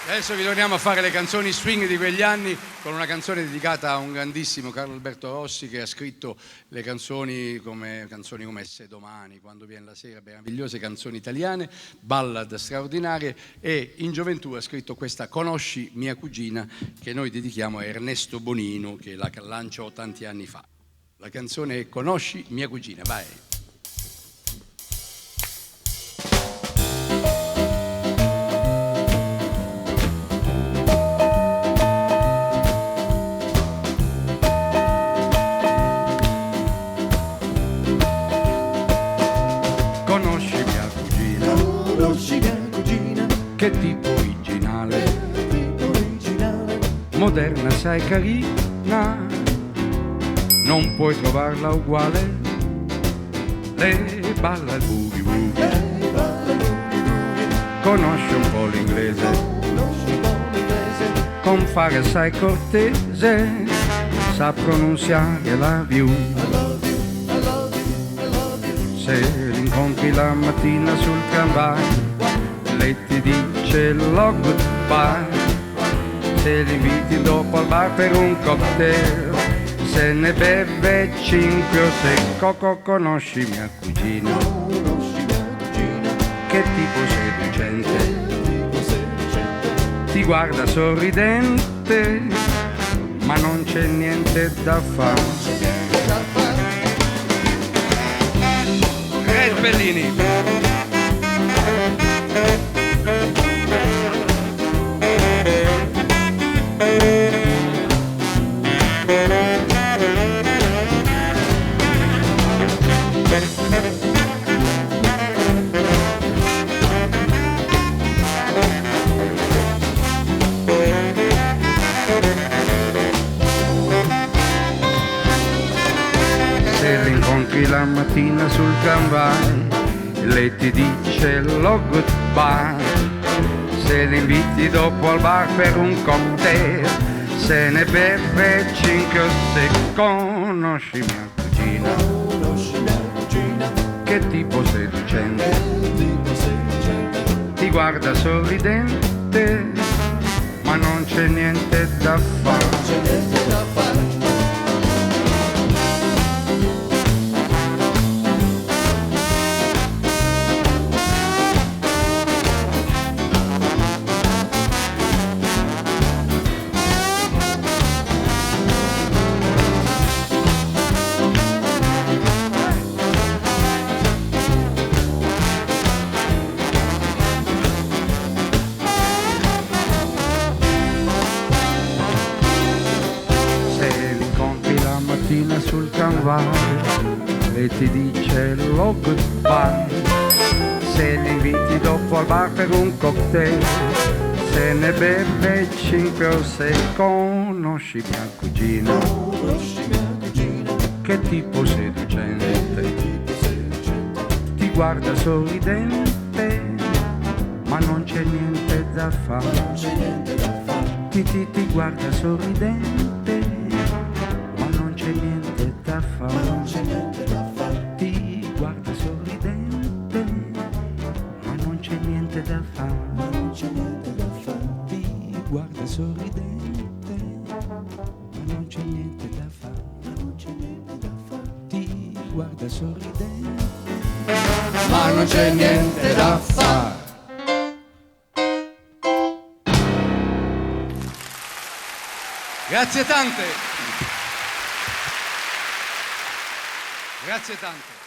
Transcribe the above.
Adesso vi torniamo a fare le canzoni swing di quegli anni con una canzone dedicata a un grandissimo Carlo Alberto Rossi, che ha scritto le canzoni come Se domani, Quando viene la sera, meravigliose canzoni italiane, ballad straordinarie, e in gioventù ha scritto questa Conosci mia cugina, che noi dedichiamo a Ernesto Bonino, che la lanciò tanti anni fa. La canzone è Conosci mia cugina, vai. Che tipo originale, moderna, sai, carina, non puoi trovarla uguale. Lei balla il boogie woogie, conosce un po' l'inglese, con fare sai cortese, sa pronunziare la view. Se l'incontri la mattina sul tramvai, lei ti dice lo goodbye. Se li inviti dopo al bar per un cocktail, se ne beve 5 o 6. Conosci mia cugina, che tipo seducente, ti guarda sorridente, ma non c'è niente da fare. Red Bellini. Se l'incontri la mattina sul tramvai, lei ti dice lo goodbye. Se li inviti dopo al bar per un cocktail, se ne beve 5 o 6. Conosci mia cugina, che tipo seducente, ti guarda sorridente, ma non c'è niente da fare. Sul tramvai, lei ti dice lo goodbye. Se li inviti dopo al bar per un cocktail, se ne beve 5 o 6. Conosci mia cugina, che tipo seducente, ti guarda sorridente, ma non c'è niente da fare. Ti guarda sorridente, niente da fare. Ti guarda sorridente, ma non c'è niente da fare. Ti guarda sorridente, ma non c'è niente da fare. Ti guarda sorridente, ma non c'è niente da fare. Grazie tante. Grazie tante.